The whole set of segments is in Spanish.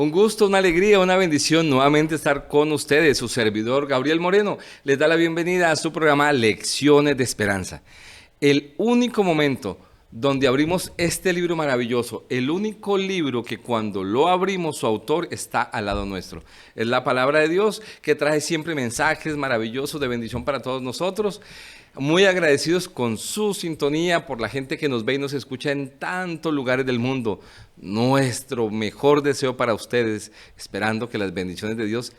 Un gusto, una alegría, una bendición nuevamente estar con ustedes. Su servidor Gabriel Moreno les da la bienvenida a su programa Lecciones de Esperanza. El único momento donde abrimos este libro maravilloso, el único libro que cuando lo abrimos su autor está al lado nuestro. Es la palabra de Dios que trae siempre mensajes maravillosos de bendición para todos nosotros. Muy agradecidos con su sintonía por la gente que nos ve y nos escucha en tantos lugares del mundo. Nuestro mejor deseo para ustedes, esperando que las bendiciones de Dios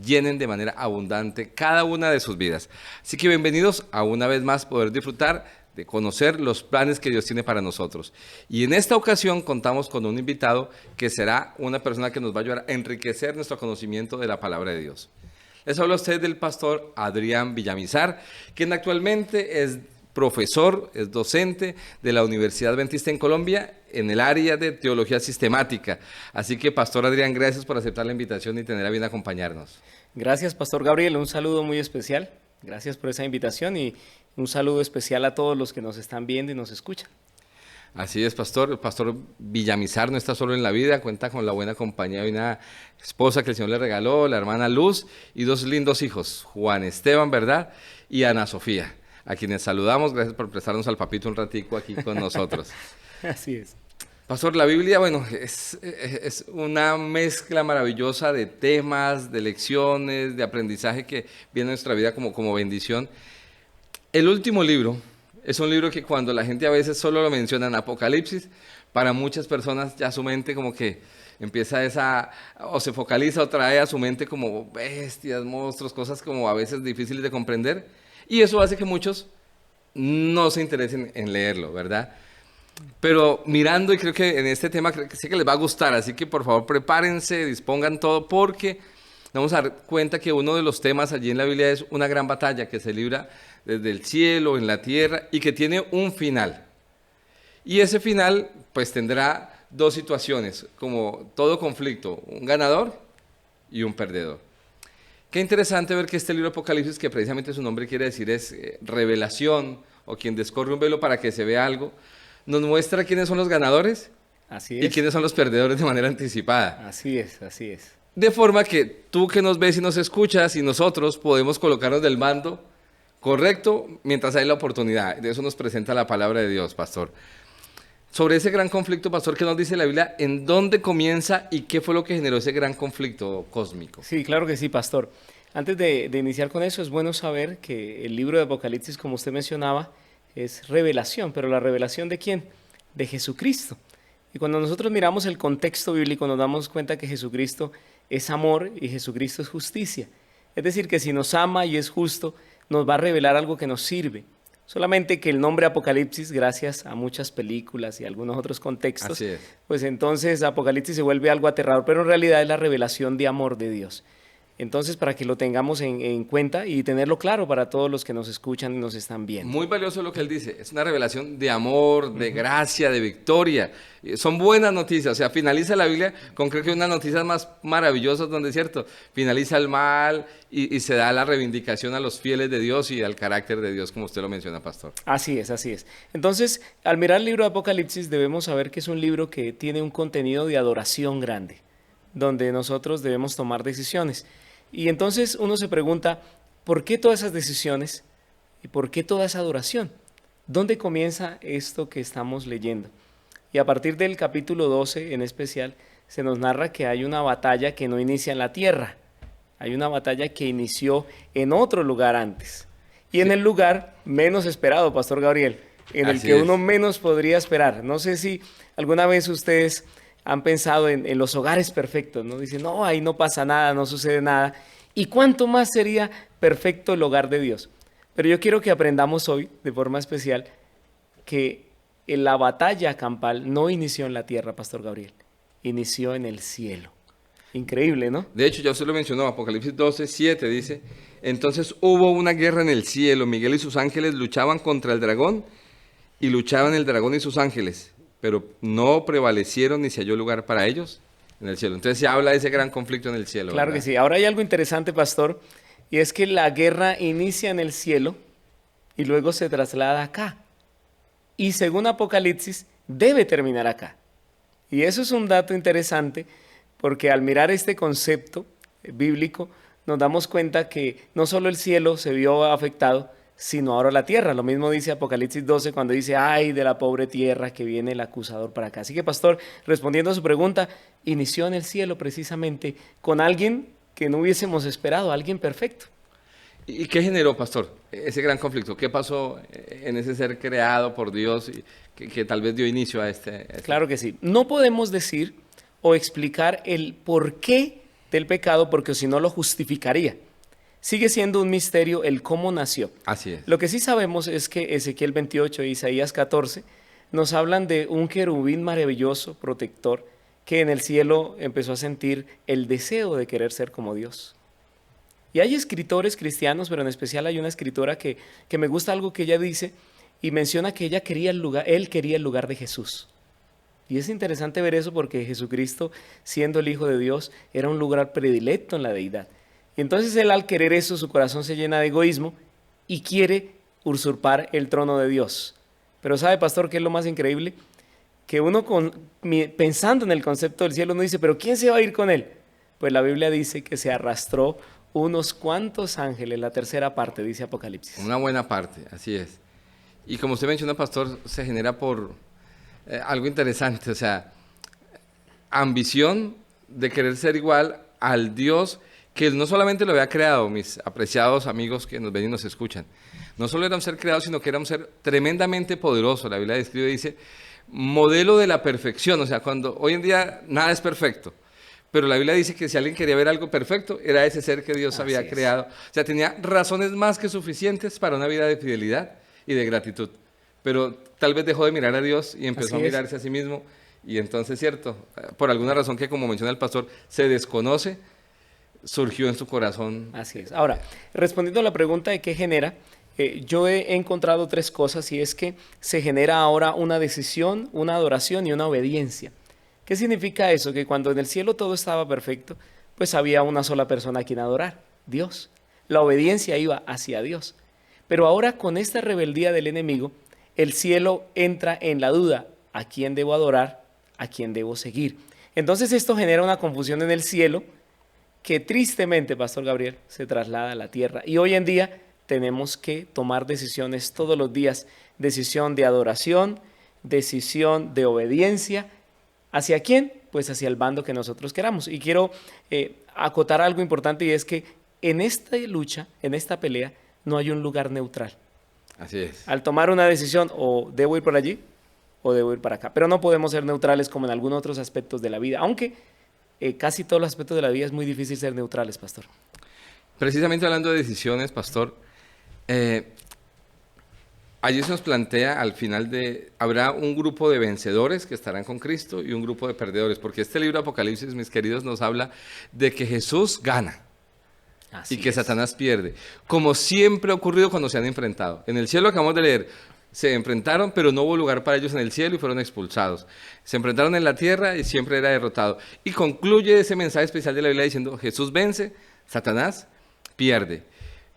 llenen de manera abundante cada una de sus vidas. Así que bienvenidos a una vez más poder disfrutar de conocer los planes que Dios tiene para nosotros. Y en esta ocasión contamos con un invitado que será una persona que nos va a ayudar a enriquecer nuestro conocimiento de la palabra de Dios. Les habla a usted del pastor Adrián Villamizar, quien actualmente es profesor, es docente de la Universidad Adventista en Colombia en el área de teología sistemática. Así que, pastor Adrián, gracias por aceptar la invitación y tener a bien acompañarnos. Gracias, pastor Gabriel, un saludo muy especial. Gracias por esa invitación y un saludo especial a todos los que nos están viendo y nos escuchan. Así es, pastor. El pastor Villamizar no está solo en la vida, cuenta con la buena compañía de una esposa que el Señor le regaló, la hermana Luz, y dos lindos hijos, Juan Esteban, ¿verdad? Y Ana Sofía, a quienes saludamos. Gracias por prestarnos al papito un ratico aquí con nosotros. Así es. Pastor, la Biblia, bueno, es una mezcla maravillosa de temas, de lecciones, de aprendizaje que viene a nuestra vida como bendición. El último libro es un libro que cuando la gente a veces solo lo menciona en Apocalipsis, para muchas personas ya su mente como que empieza o se focaliza o trae a su mente como bestias, monstruos, cosas como a veces difíciles de comprender. Y eso hace que muchos no se interesen en leerlo, ¿verdad? Pero mirando, y creo que en este tema creo que sí que les va a gustar, así que por favor prepárense, dispongan todo, porque vamos a dar cuenta que uno de los temas allí en la Biblia es una gran batalla que se libra desde el cielo, en la tierra, y que tiene un final. Y ese final pues tendrá dos situaciones, como todo conflicto, un ganador y un perdedor. Qué interesante ver que este libro Apocalipsis, que precisamente su nombre quiere decir es revelación, o quien descorre un velo para que se vea algo, nos muestra quiénes son los ganadores y quiénes son los perdedores de manera anticipada. Así es, así es. De forma que tú que nos ves y nos escuchas y nosotros podemos colocarnos del bando correcto mientras hay la oportunidad. De eso nos presenta la palabra de Dios, pastor. Sobre ese gran conflicto, pastor, ¿qué nos dice la Biblia? ¿En dónde comienza y qué fue lo que generó ese gran conflicto cósmico? Sí, claro que sí, pastor. Antes de iniciar con eso, es bueno saber que el libro de Apocalipsis, como usted mencionaba, es revelación, pero ¿la revelación de quién? De Jesucristo. Y cuando nosotros miramos el contexto bíblico nos damos cuenta que Jesucristo es amor y Jesucristo es justicia. Es decir, que si nos ama y es justo, nos va a revelar algo que nos sirve. Solamente que el nombre Apocalipsis, gracias a muchas películas y algunos otros contextos, pues entonces Apocalipsis se vuelve algo aterrador, pero en realidad es la revelación de amor de Dios. Entonces, para que lo tengamos en cuenta y tenerlo claro para todos los que nos escuchan y nos están viendo. Muy valioso lo que él dice. Es una revelación de amor, de gracia, de victoria. Son buenas noticias. O sea, finaliza la Biblia con creo que unas noticias más maravillosas donde, cierto, finaliza el mal y se da la reivindicación a los fieles de Dios y al carácter de Dios, como usted lo menciona, pastor. Así es, así es. Entonces, al mirar el libro de Apocalipsis, debemos saber que es un libro que tiene un contenido de adoración grande, donde nosotros debemos tomar decisiones. Y entonces uno se pregunta, ¿por qué todas esas decisiones y por qué toda esa adoración? ¿Dónde comienza esto que estamos leyendo? Y a partir del capítulo 12 en especial, se nos narra que hay una batalla que no inicia en la tierra, hay una batalla que inició en otro lugar antes, y en el lugar menos esperado, pastor Gabriel, en el que uno menos podría esperar. No sé si alguna vez ustedes han pensado en los hogares perfectos, ¿no? Dicen, no, ahí no pasa nada, no sucede nada. ¿Y cuánto más sería perfecto el hogar de Dios? Pero yo quiero que aprendamos hoy, de forma especial, que la batalla campal no inició en la tierra, pastor Gabriel, inició en el cielo. Increíble, ¿no? De hecho, ya usted lo mencionó, Apocalipsis 12, 7 dice, entonces hubo una guerra en el cielo, Miguel y sus ángeles luchaban contra el dragón, y luchaban el dragón y sus ángeles, pero no prevalecieron ni se halló lugar para ellos en el cielo. Entonces se habla de ese gran conflicto en el cielo. Claro, ¿verdad? Que sí. Ahora hay algo interesante, pastor, y es que la guerra inicia en el cielo y luego se traslada acá. Y según Apocalipsis, debe terminar acá. Y eso es un dato interesante porque al mirar este concepto bíblico nos damos cuenta que no solo el cielo se vio afectado, sino ahora la tierra. Lo mismo dice Apocalipsis 12 cuando dice, ay de la pobre tierra que viene el acusador para acá. Así que, pastor, respondiendo a su pregunta, inició en el cielo precisamente con alguien que no hubiésemos esperado, alguien perfecto. ¿Y qué generó, pastor, ese gran conflicto? ¿Qué pasó en ese ser creado por Dios y que tal vez dio inicio a este? Claro que sí. No podemos decir o explicar el porqué del pecado porque si no lo justificaría. Sigue siendo un misterio el cómo nació. Así es. Lo que sí sabemos es que Ezequiel 28 e Isaías 14 nos hablan de un querubín maravilloso, protector, que en el cielo empezó a sentir el deseo de querer ser como Dios. Y hay escritores cristianos, pero en especial hay una escritora que me gusta algo que ella dice y menciona que él quería el lugar de Jesús. Y es interesante ver eso porque Jesucristo, siendo el Hijo de Dios, era un lugar predilecto en la deidad. Y entonces él, al querer eso, su corazón se llena de egoísmo y quiere usurpar el trono de Dios. Pero ¿sabe, pastor, qué es lo más increíble? Que uno pensando en el concepto del cielo, uno dice, ¿pero quién se va a ir con él? Pues la Biblia dice que se arrastró unos cuantos ángeles, la tercera parte, dice Apocalipsis. Una buena parte, así es. Y como usted menciona, pastor, se genera por algo interesante, o sea, ambición de querer ser igual al Dios que no solamente lo había creado, mis apreciados amigos que nos ven y nos escuchan. No solo era un ser creado, sino que era un ser tremendamente poderoso. La Biblia describe, dice, modelo de la perfección. O sea, cuando hoy en día nada es perfecto. Pero la Biblia dice que si alguien quería ver algo perfecto, era ese ser que Dios había creado. O sea, tenía razones más que suficientes para una vida de fidelidad y de gratitud. Pero tal vez dejó de mirar a Dios y empezó a mirarse a sí mismo. Y entonces, cierto, por alguna razón que, como menciona el pastor, se desconoce, surgió en su corazón. Así es. Ahora, respondiendo a la pregunta de qué genera, yo he encontrado tres cosas y es que se genera ahora una decisión, una adoración y una obediencia. ¿Qué significa eso? Que cuando en el cielo todo estaba perfecto, pues había una sola persona a quien adorar, Dios. La obediencia iba hacia Dios. Pero ahora con esta rebeldía del enemigo, el cielo entra en la duda, ¿a quién debo adorar? ¿A quién debo seguir? Entonces esto genera una confusión en el cielo que tristemente, Pastor Gabriel, se traslada a la tierra. Y hoy en día tenemos que tomar decisiones todos los días, decisión de adoración, decisión de obediencia. ¿Hacia quién? Pues hacia el bando que nosotros queramos. Y quiero acotar algo importante y es que en esta lucha, en esta pelea, no hay un lugar neutral. Así es. Al tomar una decisión, o debo ir por allí o debo ir para acá. Pero no podemos ser neutrales como en algunos otros aspectos de la vida, aunque casi todos los aspectos de la vida es muy difícil ser neutrales, pastor. Precisamente hablando de decisiones, pastor, allí se nos plantea al final habrá un grupo de vencedores que estarán con Cristo y un grupo de perdedores, porque este libro de Apocalipsis, mis queridos, nos habla de que Jesús gana. Así y que Satanás pierde, como siempre ha ocurrido cuando se han enfrentado. En el cielo acabamos de leer, se enfrentaron, pero no hubo lugar para ellos en el cielo y fueron expulsados. Se enfrentaron en la tierra y siempre era derrotado. Y concluye ese mensaje especial de la Biblia diciendo, Jesús vence, Satanás pierde.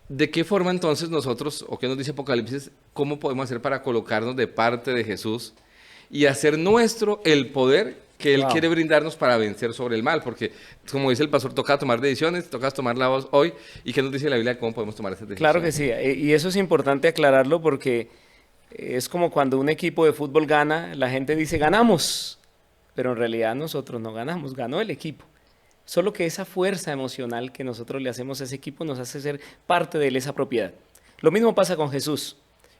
¿De qué forma entonces nosotros, o qué nos dice Apocalipsis, cómo podemos hacer para colocarnos de parte de Jesús y hacer nuestro el poder que Él quiere brindarnos para vencer sobre el mal? Porque, como dice el pastor, toca tomar decisiones, toca tomar la voz hoy. ¿Y qué nos dice la Biblia? ¿Cómo podemos tomar esas decisiones? Claro que sí, y eso es importante aclararlo porque es como cuando un equipo de fútbol gana, la gente dice ganamos, pero en realidad nosotros no ganamos, ganó el equipo. Solo que esa fuerza emocional que nosotros le hacemos a ese equipo nos hace ser parte de él, esa propiedad. Lo mismo pasa con Jesús.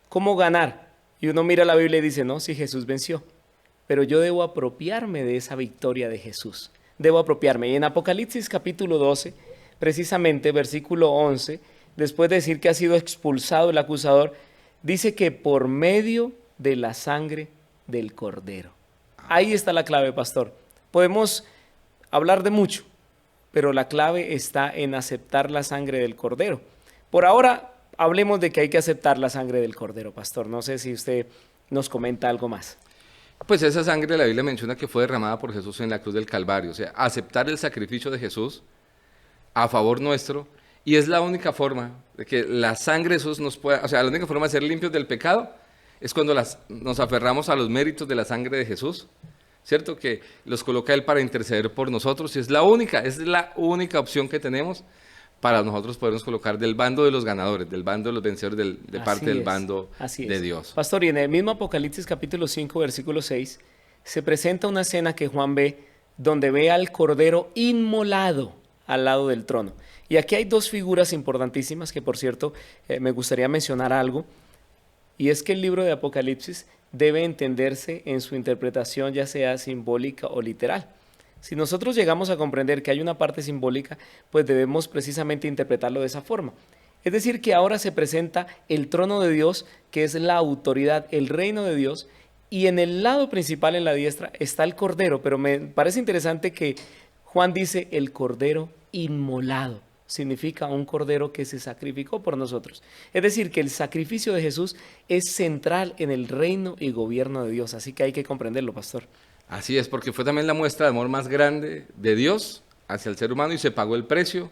¿Cómo ganar? Y uno mira la Biblia y dice, no, sí, Jesús venció. Pero yo debo apropiarme de esa victoria de Jesús. Debo apropiarme. Y en Apocalipsis capítulo 12, precisamente versículo 11, después de decir que ha sido expulsado el acusador, dice que por medio de la sangre del Cordero. Ahí está la clave, pastor. Podemos hablar de mucho, pero la clave está en aceptar la sangre del Cordero. Por ahora, hablemos de que hay que aceptar la sangre del Cordero, pastor. No sé si usted nos comenta algo más. Pues esa sangre la Biblia menciona que fue derramada por Jesús en la cruz del Calvario. O sea, aceptar el sacrificio de Jesús a favor nuestro. Y es la única forma de que la sangre de Jesús nos pueda... O sea, la única forma de ser limpios del pecado es cuando nos aferramos a los méritos de la sangre de Jesús ¿cierto? Que los coloca Él para interceder por nosotros y es la única opción que tenemos para nosotros podernos colocar del bando de los ganadores, del bando de los vencedores, de parte del bando de Dios. Pastor, y en el mismo Apocalipsis capítulo 5, versículo 6, se presenta una escena que Juan ve, donde ve al Cordero inmolado al lado del trono. Y aquí hay dos figuras importantísimas que, por cierto, me gustaría mencionar algo, y es que el libro de Apocalipsis debe entenderse en su interpretación, ya sea simbólica o literal. Si nosotros llegamos a comprender que hay una parte simbólica, pues debemos precisamente interpretarlo de esa forma. Es decir, que ahora se presenta el trono de Dios, que es la autoridad, el reino de Dios, y en el lado principal, en la diestra, está el Cordero, pero me parece interesante que Juan dice el Cordero inmolado. Significa un Cordero que se sacrificó por nosotros. Es decir, que el sacrificio de Jesús es central en el reino y gobierno de Dios, así que hay que comprenderlo, pastor. Así es, porque fue también la muestra de amor más grande de Dios hacia el ser humano y se pagó el precio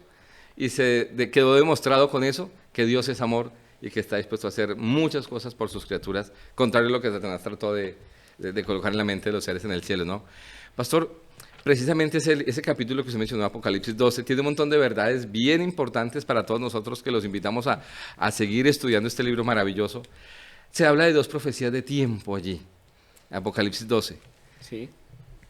y quedó demostrado con eso que Dios es amor y que está dispuesto a hacer muchas cosas por sus criaturas, contrario a lo que Satanás trató de colocar en la mente de los seres en el cielo, ¿no? Pastor, precisamente ese capítulo que usted mencionó, Apocalipsis 12, tiene un montón de verdades bien importantes para todos nosotros que los invitamos a seguir estudiando este libro maravilloso. Se habla de dos profecías de tiempo allí, Apocalipsis 12. Sí.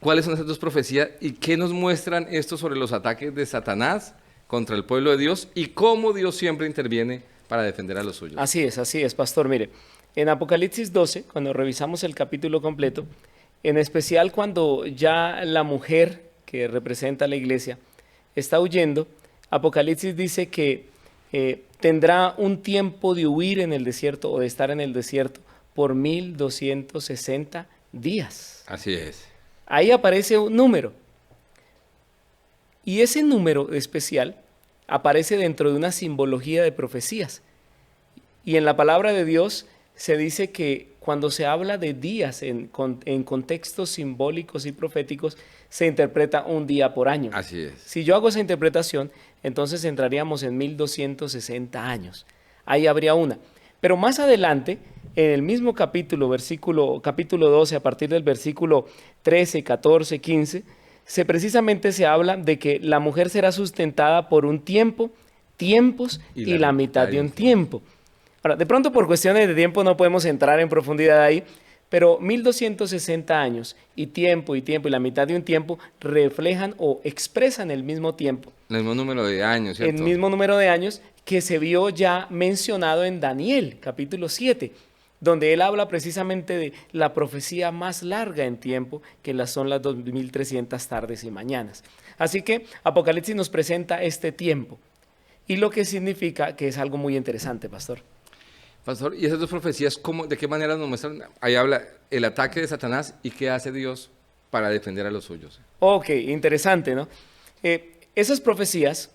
¿Cuáles son esas dos profecías y qué nos muestran esto sobre los ataques de Satanás contra el pueblo de Dios y cómo Dios siempre interviene para defender a los suyos? Así es, pastor. Mire, en Apocalipsis 12, cuando revisamos el capítulo completo, en especial cuando ya la mujer que representa a la iglesia está huyendo, Apocalipsis dice que tendrá un tiempo de huir en el desierto o de estar en el desierto por 1260 días. Así es. Ahí aparece un número. Y ese número especial aparece dentro de una simbología de profecías. Y en la palabra de Dios se dice que cuando se habla de días en contextos simbólicos y proféticos, se interpreta un día por año. Así es. Si yo hago esa interpretación, entonces entraríamos en 1260 años. Ahí habría una. Pero más adelante, en el mismo capítulo 12, a partir del versículo 13, 14, 15, precisamente se habla de que la mujer será sustentada por un tiempo, tiempos y la mitad de un tiempo. Ahora, de pronto por cuestiones de tiempo no podemos entrar en profundidad ahí, pero 1260 años y la mitad de un tiempo reflejan o expresan el mismo tiempo. El mismo número de años, ¿cierto? El mismo número de años que se vio ya mencionado en Daniel, capítulo 7, donde él habla precisamente de la profecía más larga en tiempo, que son las 2300 tardes y mañanas. Así que Apocalipsis nos presenta este tiempo, y lo que significa que es algo muy interesante, pastor. Pastor, ¿y esas dos profecías de qué manera nos muestran? Ahí habla el ataque de Satanás y qué hace Dios para defender a los suyos. Ok, interesante, ¿no? Esas profecías,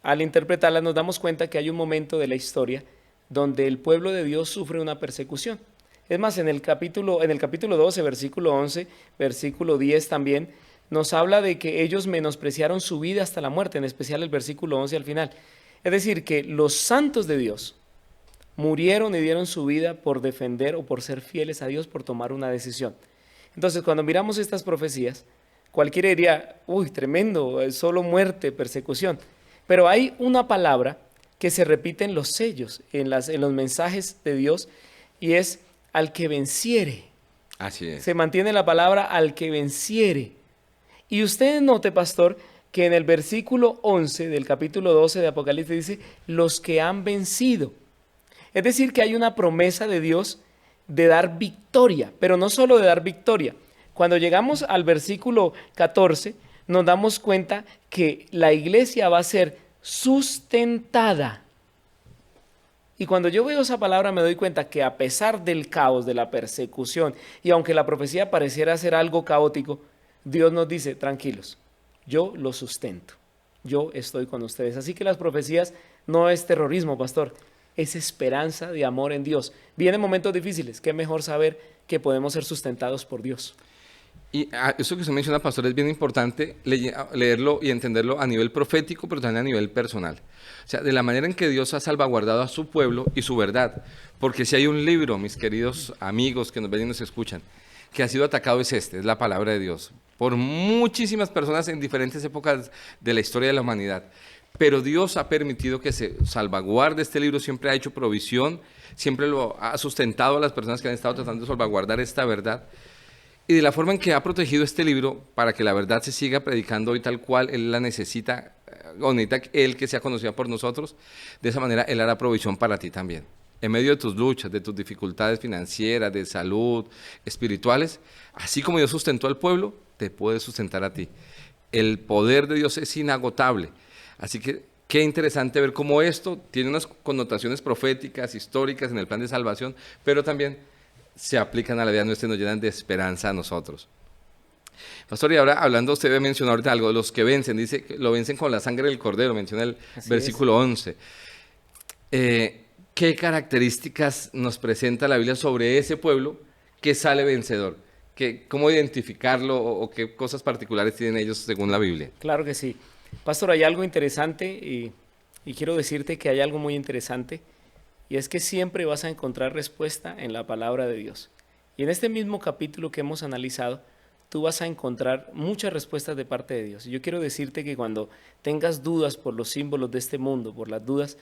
al interpretarlas, nos damos cuenta que hay un momento de la historia donde el pueblo de Dios sufre una persecución. Es más, en el capítulo 12, versículo 11, versículo 10 también, nos habla de que ellos menospreciaron su vida hasta la muerte, en especial el versículo 11 al final. Es decir, que los santos de Dios murieron y dieron su vida por defender o por ser fieles a Dios, por tomar una decisión. Entonces, cuando miramos estas profecías, cualquiera diría, uy, tremendo, solo muerte, persecución. Pero hay una palabra que se repite en los sellos, en los mensajes de Dios, y es al que venciere. Así es. Se mantiene la palabra al que venciere. Y usted note, pastor, que en el versículo 11 del capítulo 12 de Apocalipsis dice, los que han vencido. Es decir, que hay una promesa de Dios de dar victoria, pero no solo de dar victoria. Cuando llegamos al versículo 14, nos damos cuenta que la iglesia va a ser sustentada. Y cuando yo veo esa palabra me doy cuenta que a pesar del caos, de la persecución, y aunque la profecía pareciera ser algo caótico, Dios nos dice, tranquilos, yo los sustento, yo estoy con ustedes. Así que las profecías no es terrorismo, pastor, es esperanza de amor en Dios. Vienen momentos difíciles, qué mejor saber que podemos ser sustentados por Dios. Y eso que usted menciona, pastor, es bien importante leerlo y entenderlo a nivel profético, pero también a nivel personal. O sea, de la manera en que Dios ha salvaguardado a su pueblo y su verdad. Porque si hay un libro, mis queridos amigos que nos ven y nos escuchan, que ha sido atacado es este, es la palabra de Dios, por muchísimas personas en diferentes épocas de la historia de la humanidad. Pero Dios ha permitido que se salvaguarde este libro, siempre ha hecho provisión, siempre lo ha sustentado a las personas que han estado tratando de salvaguardar esta verdad. Y de la forma en que ha protegido este libro para que la verdad se siga predicando hoy tal cual Él la necesita, o necesita Él que sea conocida por nosotros, de esa manera Él hará provisión para ti también. En medio de tus luchas, de tus dificultades financieras, de salud, espirituales, así como Dios sustentó al pueblo, te puede sustentar a ti. El poder de Dios es inagotable. Así que qué interesante ver cómo esto tiene unas connotaciones proféticas, históricas en el plan de salvación, pero también se aplican a la vida nuestra y nos llenan de esperanza a nosotros. Pastor, y ahora hablando, usted había mencionado ahorita algo, los que vencen, dice que lo vencen con la sangre del cordero, menciona el versículo 11. ¿Qué características nos presenta la Biblia sobre ese pueblo que sale vencedor? ¿Cómo identificarlo o qué cosas particulares tienen ellos según la Biblia? Claro que sí. Pastor, hay algo interesante y quiero decirte que hay algo muy interesante y es que siempre vas a encontrar respuesta en la palabra de Dios. Y en este mismo capítulo que hemos analizado, tú vas a encontrar muchas respuestas de parte de Dios. Y yo quiero decirte que cuando tengas dudas por los símbolos de este mundo, por las dudas,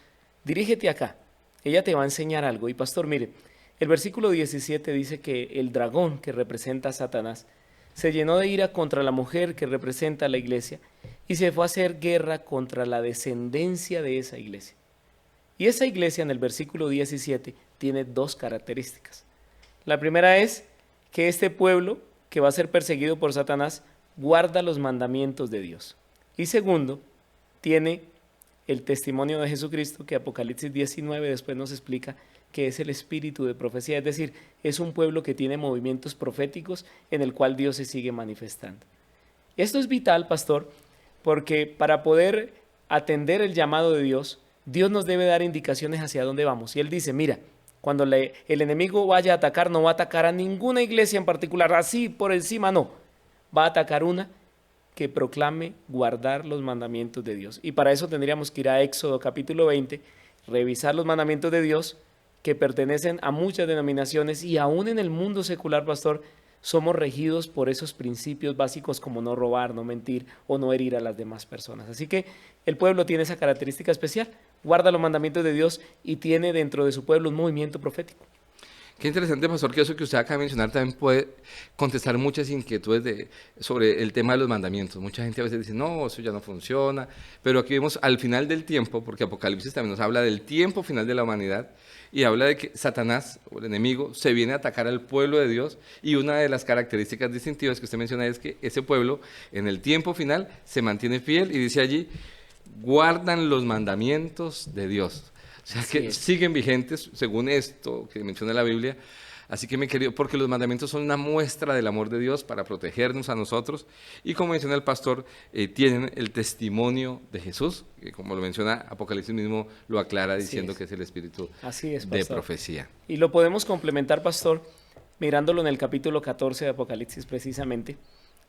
dirígete acá. Ella te va a enseñar algo. Y pastor, mire, el versículo 17 dice que el dragón que representa a Satanás se llenó de ira contra la mujer que representa a la iglesia y se fue a hacer guerra contra la descendencia de esa iglesia. Y esa iglesia en el versículo 17 tiene dos características. La primera es que este pueblo que va a ser perseguido por Satanás guarda los mandamientos de Dios. Y segundo, tiene el testimonio de Jesucristo que Apocalipsis 19 después nos explica que es el espíritu de profecía, es decir, es un pueblo que tiene movimientos proféticos en el cual Dios se sigue manifestando. Esto es vital, pastor, porque para poder atender el llamado de Dios, Dios nos debe dar indicaciones hacia dónde vamos. Y Él dice, mira, cuando el enemigo vaya a atacar, no va a atacar a ninguna iglesia en particular, así por encima no, va a atacar una que proclame guardar los mandamientos de Dios. Y para eso tendríamos que ir a Éxodo capítulo 20, revisar los mandamientos de Dios que pertenecen a muchas denominaciones y aún en el mundo secular, pastor, somos regidos por esos principios básicos como no robar, no mentir o no herir a las demás personas. Así que el pueblo tiene esa característica especial, guarda los mandamientos de Dios y tiene dentro de su pueblo un movimiento profético. Qué interesante, pastor, que eso que usted acaba de mencionar también puede contestar muchas inquietudes sobre el tema de los mandamientos. Mucha gente a veces dice, no, eso ya no funciona, pero aquí vemos al final del tiempo, porque Apocalipsis también nos habla del tiempo final de la humanidad, y habla de que Satanás, o el enemigo, se viene a atacar al pueblo de Dios, y una de las características distintivas que usted menciona es que ese pueblo, en el tiempo final, se mantiene fiel, y dice allí, guardan los mandamientos de Dios. O sea, que siguen vigentes según esto que menciona la Biblia. Así que, mi querido, porque los mandamientos son una muestra del amor de Dios para protegernos a nosotros. Y como menciona el pastor, tienen el testimonio de Jesús, que como lo menciona Apocalipsis mismo, lo aclara diciendo que es el espíritu de profecía. Y lo podemos complementar, pastor, mirándolo en el capítulo 14 de Apocalipsis precisamente,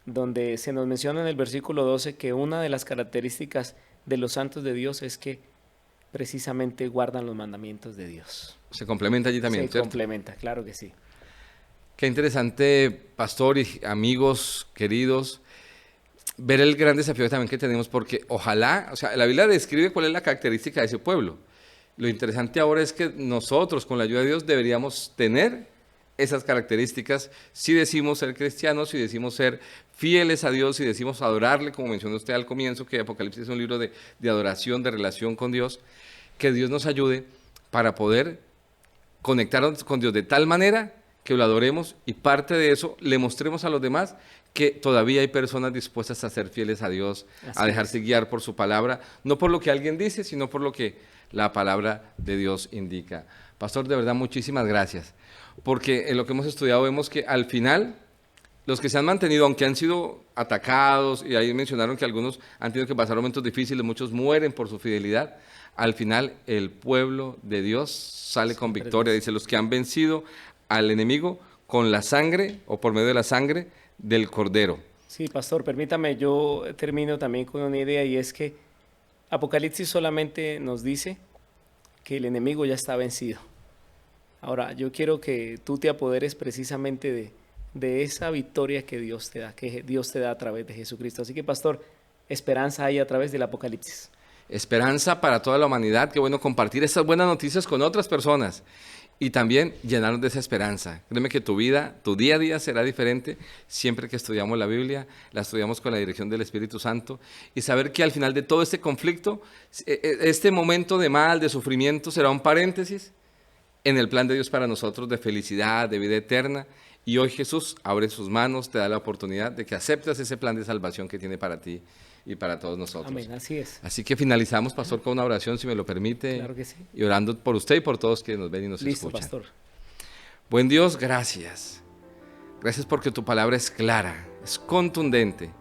donde se nos menciona en el versículo 12 que una de las características de los santos de Dios es que precisamente guardan los mandamientos de Dios. Se complementa allí también, ¿cierto? Se complementa, claro que sí. Qué interesante, pastor y amigos queridos, ver el gran desafío también que tenemos, porque ojalá, o sea, la Biblia describe cuál es la característica de ese pueblo. Lo interesante ahora es que nosotros, con la ayuda de Dios, deberíamos tener esas características si decimos ser cristianos, si decimos ser fieles a Dios, si decimos adorarle, como mencionó usted al comienzo, que Apocalipsis es un libro de adoración, de relación con Dios, que Dios nos ayude para poder conectarnos con Dios de tal manera que lo adoremos y parte de eso le mostremos a los demás que todavía hay personas dispuestas a ser fieles a Dios, a dejarse guiar por su palabra, no por lo que alguien dice, sino por lo que la palabra de Dios indica. Pastor, de verdad, muchísimas gracias, porque en lo que hemos estudiado vemos que al final los que se han mantenido, aunque han sido atacados, y ahí mencionaron que algunos han tenido que pasar momentos difíciles, muchos mueren por su fidelidad, al final el pueblo de Dios sale con victoria. Dice, los que han vencido al enemigo con la sangre o por medio de la sangre del Cordero. Sí, pastor, permítame, yo termino también con una idea y es que Apocalipsis solamente nos dice que el enemigo ya está vencido. Ahora, yo quiero que tú te apoderes precisamente de esa victoria que Dios te da, que Dios te da a través de Jesucristo. Así que, pastor, esperanza hay a través del Apocalipsis. Esperanza para toda la humanidad. Qué bueno compartir estas buenas noticias con otras personas y también llenarnos de esa esperanza. Créeme que tu vida, tu día a día será diferente siempre que estudiamos la Biblia, la estudiamos con la dirección del Espíritu Santo, y saber que al final de todo este conflicto, este momento de mal, de sufrimiento, será un paréntesis en el plan de Dios para nosotros de felicidad, de vida eterna. Y hoy Jesús abre sus manos, te da la oportunidad de que aceptes ese plan de salvación que tiene para ti y para todos nosotros. Amén, así es. Así que finalizamos, pastor, con una oración, si me lo permite. Claro que sí. Y orando por usted y por todos que nos ven y nos Listo, escuchan. pastor. Buen Dios, gracias. Gracias porque tu palabra es clara, es contundente.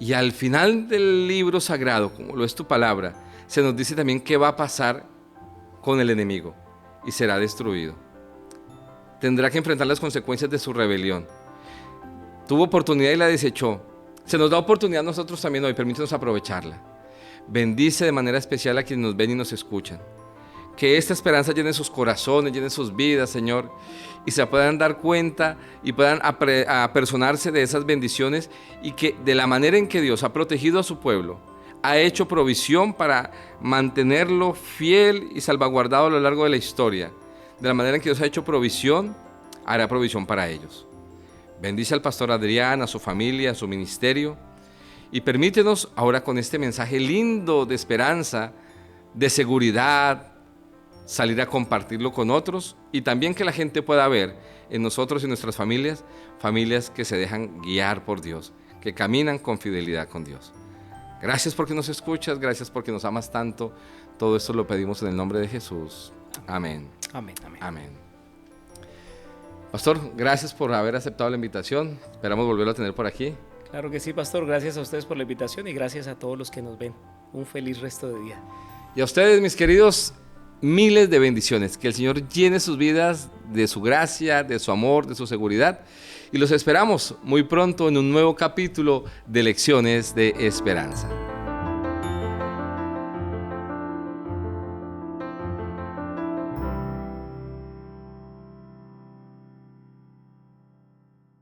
Y al final del libro sagrado, como lo es tu palabra, se nos dice también qué va a pasar con el enemigo y será destruido. Tendrá que enfrentar las consecuencias de su rebelión. Tuvo oportunidad y la desechó. Se nos da oportunidad a nosotros también hoy, permítanos aprovecharla. Bendice de manera especial a quienes nos ven y nos escuchan. Que esta esperanza llene sus corazones, llene sus vidas, Señor, y se puedan dar cuenta y puedan apersonarse de esas bendiciones, y que de la manera en que Dios ha protegido a su pueblo, ha hecho provisión para mantenerlo fiel y salvaguardado a lo largo de la historia. De la manera en que Dios ha hecho provisión, hará provisión para ellos. Bendice al pastor Adrián, a su familia, a su ministerio, y permítenos ahora con este mensaje lindo de esperanza, de seguridad, salir a compartirlo con otros, y también que la gente pueda ver en nosotros y nuestras familias, familias que se dejan guiar por Dios, que caminan con fidelidad con Dios. Gracias porque nos escuchas, gracias porque nos amas tanto. Todo esto lo pedimos en el nombre de Jesús. Amén. Amén, amén. Amén. Pastor, gracias por haber aceptado la invitación. Esperamos volverlo a tener por aquí. Claro que sí, pastor. Gracias a ustedes por la invitación y gracias a todos los que nos ven. Un feliz resto de día. Y a ustedes, mis queridos, miles de bendiciones. Que el Señor llene sus vidas de su gracia, de su amor, de su seguridad. Y los esperamos muy pronto en un nuevo capítulo de Lecciones de Esperanza.